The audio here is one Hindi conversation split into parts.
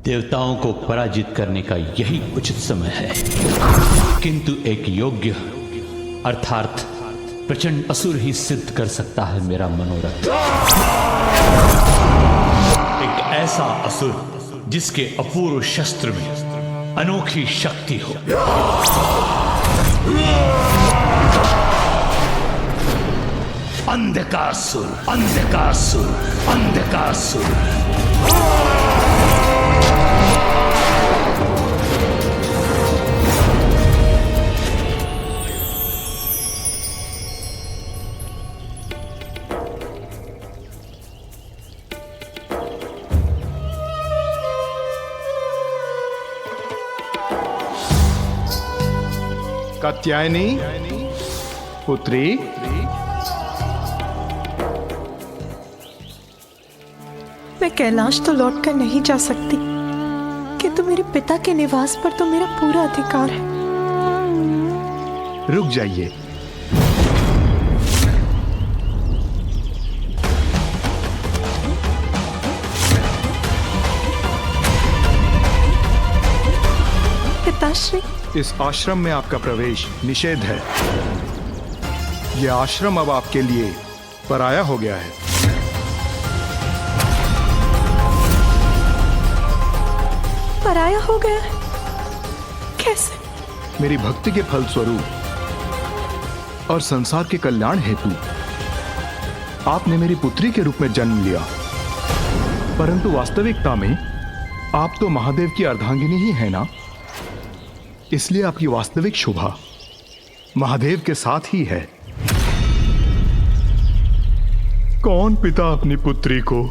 देवताओं को पराजित करने का यही उचित समय है, किंतु एक योग्य अर्थात प्रचंड असुर ही सिद्ध कर सकता है मेरा मनोरथ। एक ऐसा असुर जिसके अपूर्व शस्त्र में अनोखी शक्ति हो। अंधकासुर, अंधकासुर, अंधकासुर। कात्यायनी पुत्री, मैं कैलाश तो लौटकर नहीं जा सकती, किंतु मेरे पिता के निवास पर तो मेरा पूरा अधिकार है। रुक जाइए। पिताश्री, इस आश्रम में आपका प्रवेश निषेध है। यह आश्रम अब आपके लिए पराया हो गया है। पराया हो गया है? कैसे? मेरी भक्ति के फलस्वरूप और संसार के कल्याण हेतु आपने मेरी पुत्री के रूप में जन्म लिया, परंतु वास्तविकता में आप तो महादेव की अर्धांगिनी ही है ना, इसलिए आपकी वास्तविक शोभा महादेव के साथ ही है। कौन पिता अपनी पुत्री को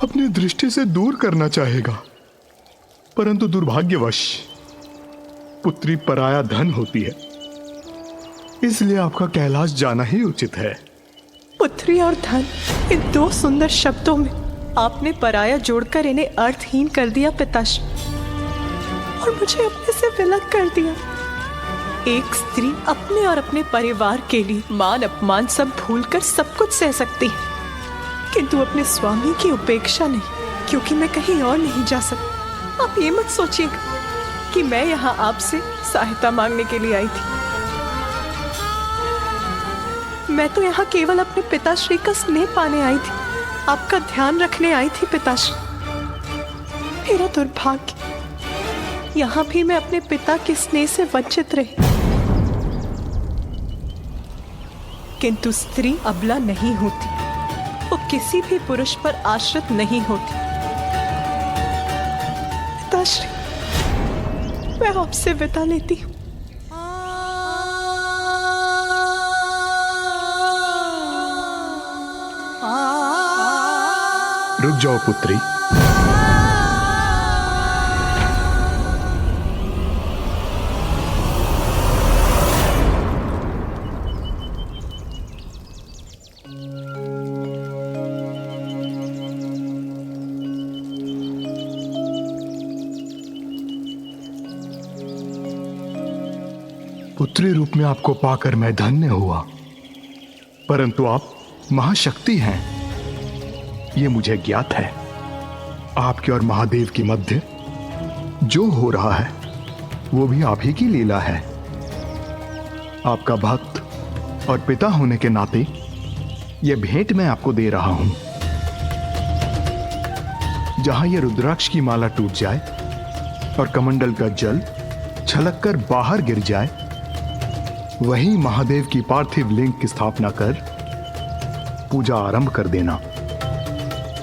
अपनी दृष्टि से दूर करना चाहेगा, परंतु दुर्भाग्यवश पुत्री पराया धन होती है, इसलिए आपका कैलाश जाना ही उचित है। पुत्री और धन, इन दो सुंदर शब्दों में आपने पराया जोड़कर इन्हें अर्थहीन कर दिया पिताश्री, और मुझे अपने से विलग कर दिया। एक स्त्री अपने और अपने परिवार के लिए मान अपमान सब भूलकर सब कुछ सह सकती है, किंतु अपने स्वामी की उपेक्षा नहीं, क्योंकि मैं कहीं और नहीं जा सकती। आप ये मत सोचिएगा कि मैं यहाँ आपसे सहायता मांगने के लिए आई थी। मैं तो यहाँ केवल अपने पिताश्री का स्नेह पाने आई थी, आपका ध्यान रखने आई थी पिताश्री। मेरा दुर्भाग्य, यहाँ भी मैं अपने पिता के स्नेह से वंचित रही। किंतु स्त्री अबला नहीं होती, वो किसी भी पुरुष पर आश्रित नहीं होती। पिताश्री, मैं आपसे विदा लेती हूँ। रुक जाओ पुत्री। पुत्री रूप में आपको पाकर मैं धन्य हुआ, परंतु आप महाशक्ति हैं, ये मुझे ज्ञात है। आपके और महादेव के मध्य जो हो रहा है वो भी आप ही की लीला है। आपका भक्त और पिता होने के नाते यह भेंट मैं आपको दे रहा हूं। जहां यह रुद्राक्ष की माला टूट जाए और कमंडल का जल छलककर बाहर गिर जाए, वहीं महादेव की पार्थिव लिंग की स्थापना कर पूजा आरंभ कर देना।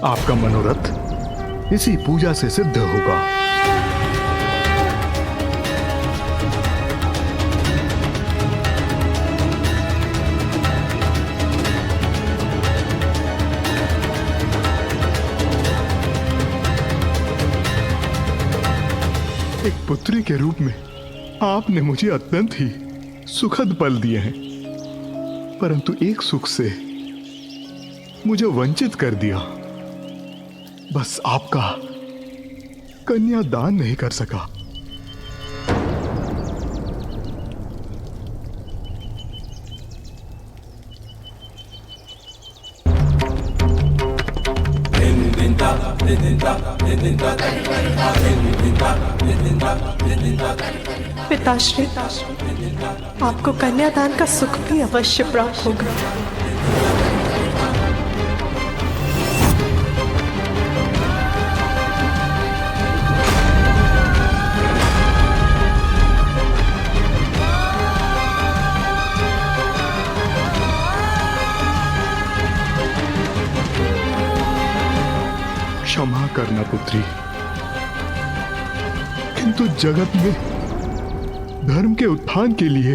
आपका मनोरथ इसी पूजा से सिद्ध होगा। एक पुत्री के रूप में आपने मुझे अत्यंत ही सुखद पल दिए हैं, परंतु एक सुख से मुझे वंचित कर दिया। बस आपका कन्या दान नहीं कर सका। Inventa पिताश्री, आपको कन्यादान का सुख भी अवश्य प्राप्त होगा। क्षमा करना पुत्री, किंतु जगत में धर्म के उत्थान के लिए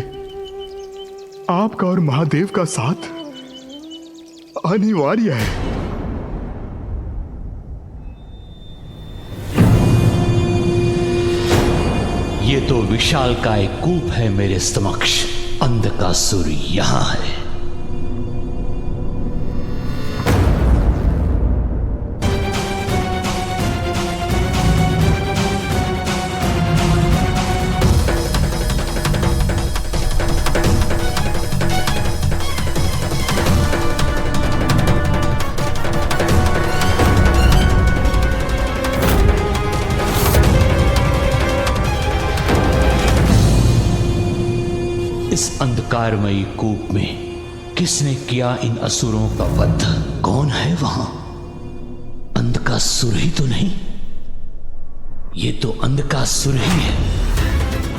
आपका और महादेव का साथ अनिवार्य है। ये तो विशाल का एक कूप है मेरे समक्ष। अंधकासुर यहां है। इस अंधकारमयी कूप में किसने किया इन असुरों का वध? कौन है वहां? अंधकासुर ही तो नहीं? ये तो अंधकासुर ही है,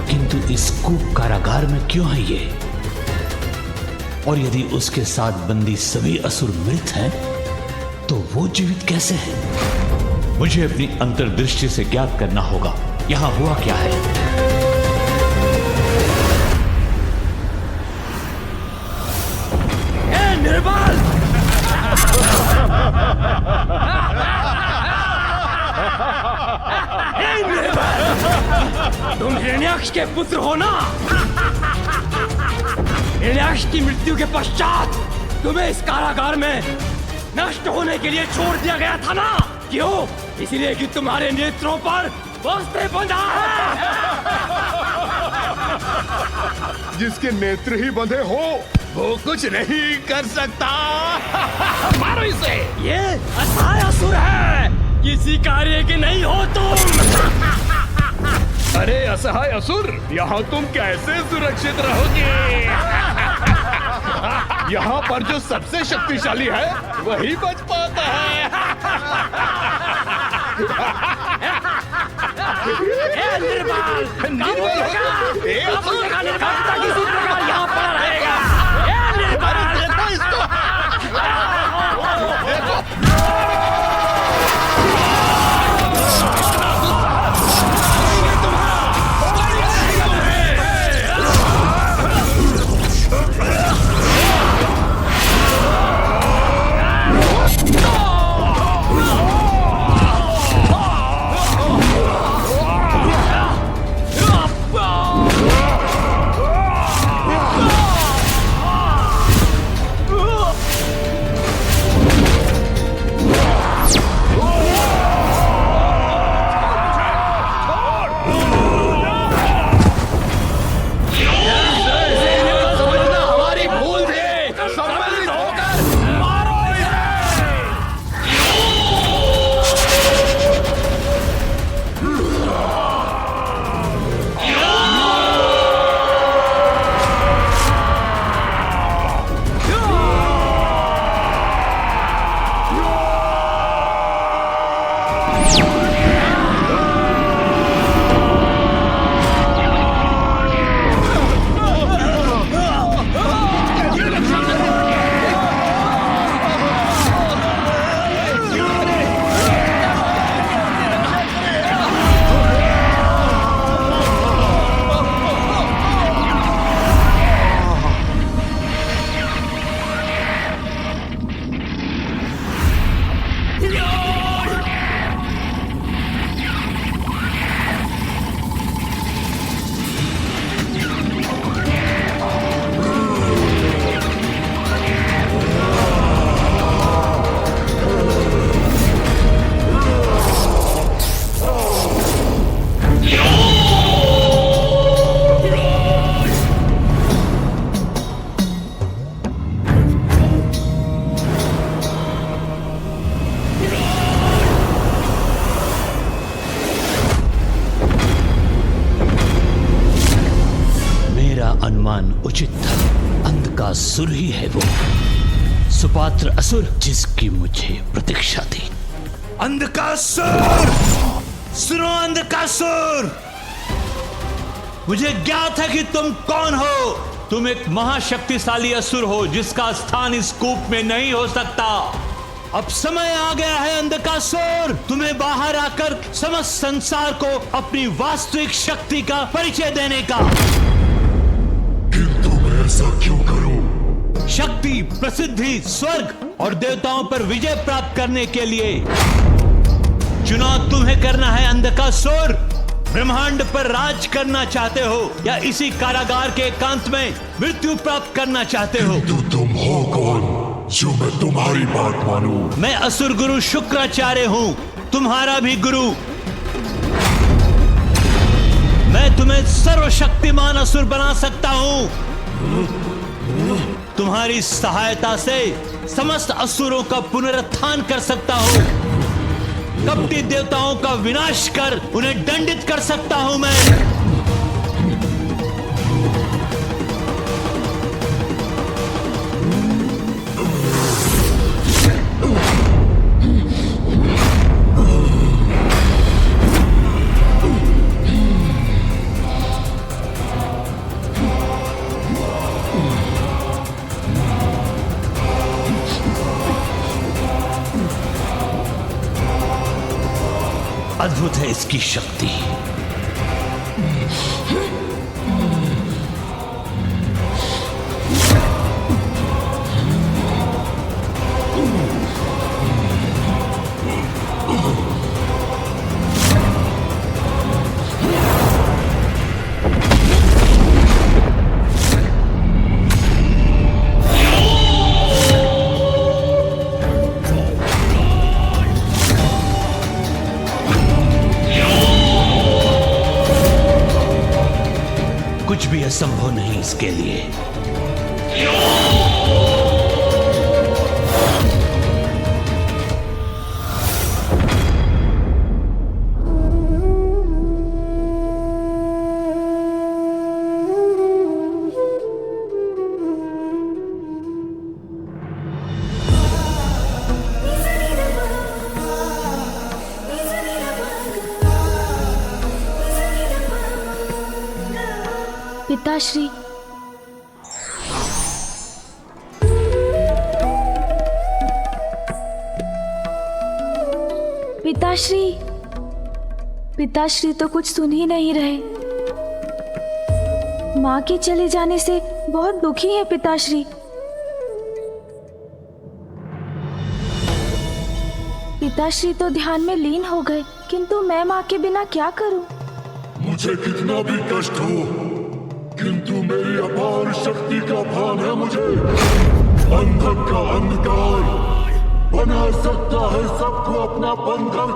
किंतु इस कूप कारागार में क्यों है ये? और यदि उसके साथ बंदी सभी असुर मृत हैं, तो वो जीवित कैसे हैं? मुझे अपनी अंतर्दृष्टि से ज्ञात करना होगा यहां हुआ क्या है। निर्बल! तुम हिरण्याक्ष के पुत्र हो ना? हिरण्याक्ष की मृत्यु के पश्चात तुम्हें इस कारागार में नष्ट होने के लिए छोड़ दिया गया था ना? क्यों? इसलिए कि तुम्हारे नेत्रों पर वस्त्र बंधा है। जिसके नेत्र ही बंधे हो वो कुछ नहीं कर सकता। मारो इसे। ये असहाय असुर है, किसी कार्य के नहीं हो तुम। अरे असहाय असुर, यहाँ तुम कैसे सुरक्षित रहोगे? यहाँ पर जो सबसे शक्तिशाली है वही बच पाता है। निर्बल! निर्बल किसी प्रकार यहाँ पड़ा रहेगा। अंधकासुर ही है वो सुपात्र असुर जिसकी मुझे प्रतीक्षा थी। अंधकासुर, सुनो अंधकासुर, मुझे ज्ञात है कि तुम कौन हो। तुम एक महाशक्तिशाली असुर हो जिसका स्थान इस कूप में नहीं हो सकता। अब समय आ गया है अंधकासुर, तुम्हें बाहर आकर समस्त संसार को अपनी वास्तविक शक्ति का परिचय देने का। किंतु मैं ऐसा क्यों करूं? शक्ति, प्रसिद्धि, स्वर्ग और देवताओं पर विजय प्राप्त करने के लिए चुनाव तुम्हें करना है अंधकासुर। ब्रह्मांड पर राज करना चाहते हो या इसी कारागार के एकांत में मृत्यु प्राप्त करना चाहते हो? किंतु तुम हो कौन जो मैं तुम्हारी बात मानूं? मैं असुर गुरु शुक्राचार्य हूँ, तुम्हारा भी गुरु। मैं तुम्हें सर्वशक्तिमान असुर बना सकता हूँ। तुम्हारी सहायता से समस्त असुरों का पुनरुत्थान कर सकता हूँ। कपटी देवताओं का विनाश कर उन्हें दंडित कर सकता हूं मैं। अद्भुत है इसकी शक्ति। कुछ भी असंभव नहीं इसके लिए। पिताश्री, पिताश्री, पिताश्री तो कुछ सुन ही नहीं रहे। माँ के चले जाने से बहुत दुखी है पिताश्री। पिताश्री तो ध्यान में लीन हो गए, किंतु मैं माँ के बिना क्या करूं? मुझे कितना भी कष्ट हो, किंतु मेरी अपार शक्ति का भान है मुझे। अंधक का अंधकार बना सकता है सबको अपना बंधक।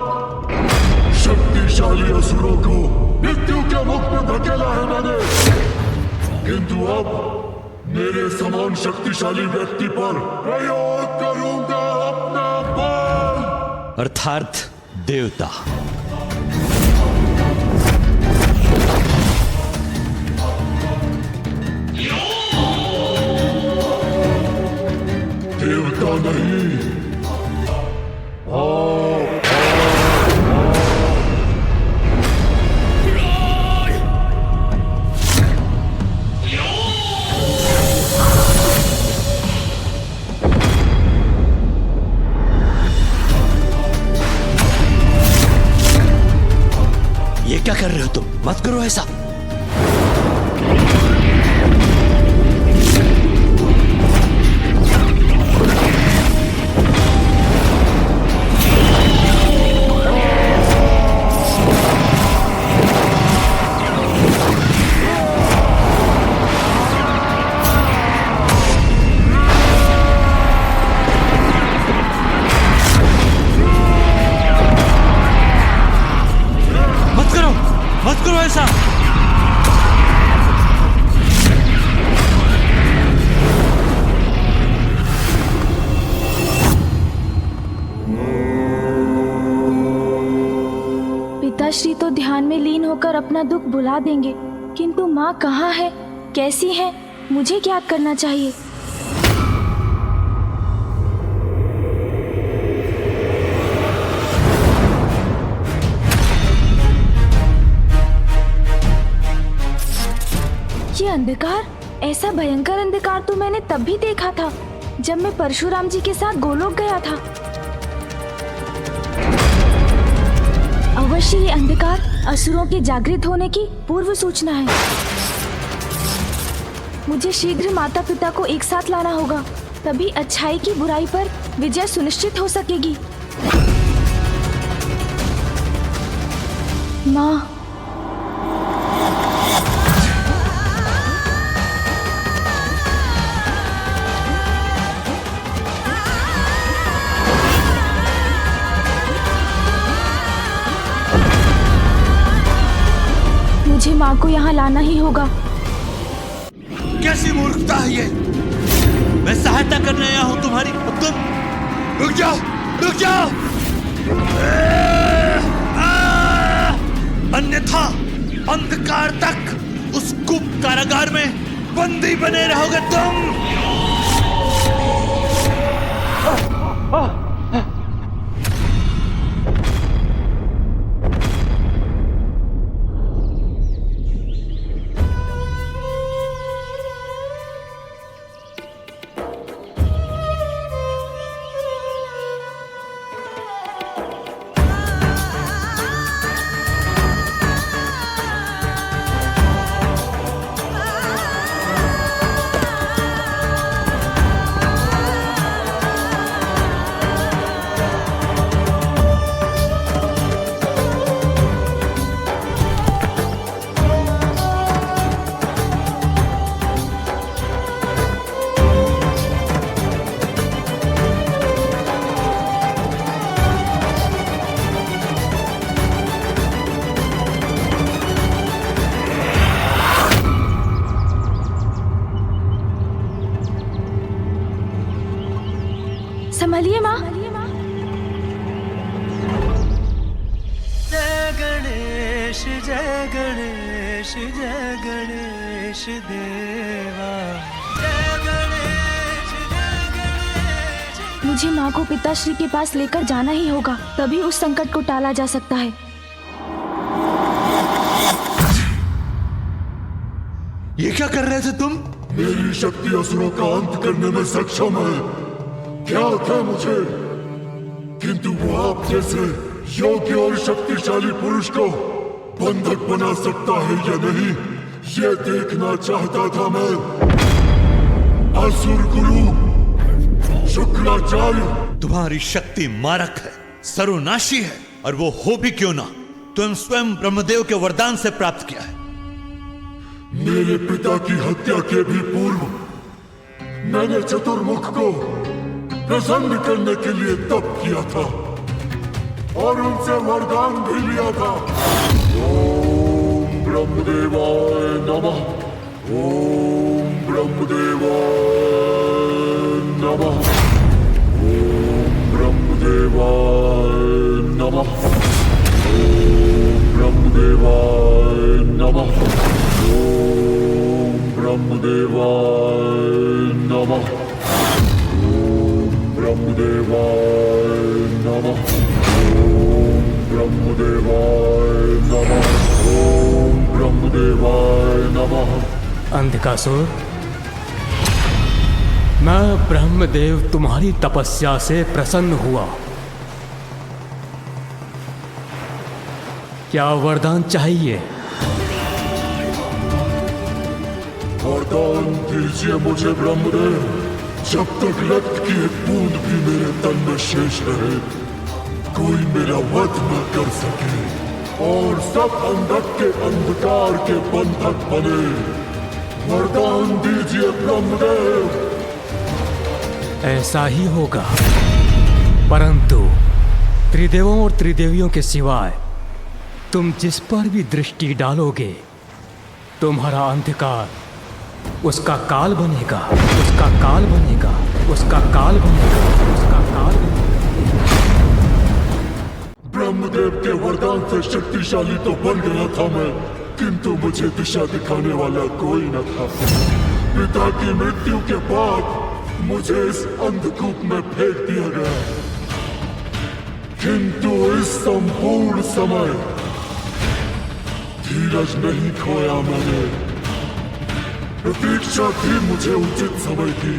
शक्तिशाली असुरों को मृत्यु के मुख में धकेला है मैंने, किंतु अब मेरे समान शक्तिशाली व्यक्ति पर प्रयोग करूंगा अपना बल। अर्थात देवता। देवता नहीं, ये क्या कर रहे हो तुम? मत करो ऐसा। मत करो ऐसा। पिताश्री तो ध्यान में लीन होकर अपना दुख भुला देंगे, किंतु माँ कहाँ है, कैसी है, मुझे क्या करना चाहिए? अंधकार? ऐसा भयंकर अंधकार तो मैंने तब भी देखा था जब मैं परशुराम जी के साथ गोलोक गया था। अवश्य ये अंधकार असुरों के जागृत होने की पूर्व सूचना है। मुझे शीघ्र माता पिता को एक साथ लाना होगा, तभी अच्छाई की बुराई पर विजय सुनिश्चित हो सकेगी। माँ, मुझे माँ को यहाँ लाना ही होगा। कैसी मूर्खता है ये? मैं सहायता करने आया हूं तुम्हारी, तुम रुक जाओ, रुक जाओ। अन्यथा अंधकार तक उस कूप कारागार में बंदी बने रहोगे तुम। संभलिए माँ। जय गणेश जय गणेश जय गणेश देवा। जय गणेश जय गणेश। मुझे माँ को पिताश्री के पास लेकर जाना ही होगा, तभी उस संकट को टाला जा सकता है। ये क्या कर रहे थे तुम? मेरी शक्ति असुरों का अंत करने में सक्षम है, ज्ञात है मुझे, किंतु वो आप जैसे योग्य और शक्तिशाली पुरुष को बंधक बना सकता है या नहीं, ये देखना चाहता था मैं। असुर गुरु शुक्राचार्य, तुम्हारी शक्ति मारक है, सर्वनाशी है, और वो हो भी क्यों ना, तुम स्वयं ब्रह्मदेव के वरदान से प्राप्त किया है। मेरे पिता की हत्या के भी पूर्व मैंने चतुर्मुख को प्रसन्न करने के लिए तप किया था और उनसे वरदान भी लिया था। ओम ब्रह्मदेवाय नमः, ओम ब्रह्मदेवाय नमः, ओम ब्रह्मदेवाय नमः, ओम ब्रह्मदेवाय नमः, ओम ब्रह्मदेवाय नमः, ब्रह्मदेवाय नमः, ओम ब्रह्मदेवाय नमः, ओम ब्रह्मदेवाय नमः। अंधकासुर, मैं ब्रह्मदेव तुम्हारी तपस्या से प्रसन्न हुआ। क्या वरदान चाहिए? वरदान दीजिए मुझे ब्रह्मदेव, जब तक रक्त की एक बूंद भी मेरे तन में शेष रहे, कोई मेरा वध न कर सके और सब अंधक के अंधकार के बंधक बने। वरदान दीजिए ब्रह्मदेव। ऐसा ही होगा, परंतु त्रिदेवों और त्रिदेवियों के सिवाय तुम जिस पर भी दृष्टि डालोगे, तुम्हारा अंधकार उसका काल बनेगा, उसका काल बनेगा, उसका काल बनेगा, उसका काल बनेगा। ब्रह्मदेव के वरदान से शक्तिशाली तो बन गया था मैं, किंतु मुझे दिशा दिखाने वाला कोई न था। पिता की मृत्यु के बाद मुझे इस अंधकूप में फेंक दिया गया, किंतु इस संपूर्ण समय धीरज नहीं खोया मैंने। प्रतीक्षा थी मुझे उचित समय की,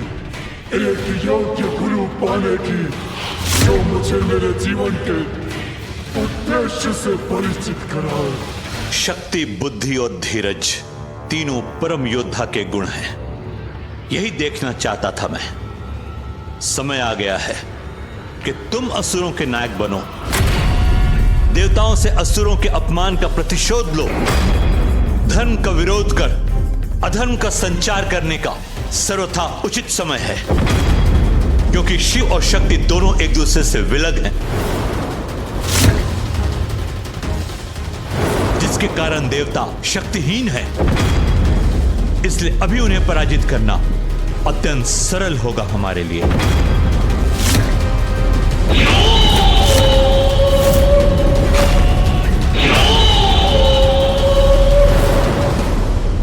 एक योग्य गुरु पाने की, जो मुझे मेरे जीवन के उद्देश्य से परिचित कराए। शक्ति, बुद्धि और धीरज तीनों परम योद्धा के गुण हैं। यही देखना चाहता था मैं। समय आ गया है कि तुम असुरों के नायक बनो, देवताओं से असुरों के अपमान का प्रतिशोध लो, धर्म का विरोध कर अधर्म का संचार करने का सर्वथा उचित समय है, क्योंकि शिव और शक्ति दोनों एक दूसरे से विलग हैं, जिसके कारण देवता शक्तिहीन है। इसलिए अभी उन्हें पराजित करना अत्यंत सरल होगा हमारे लिए।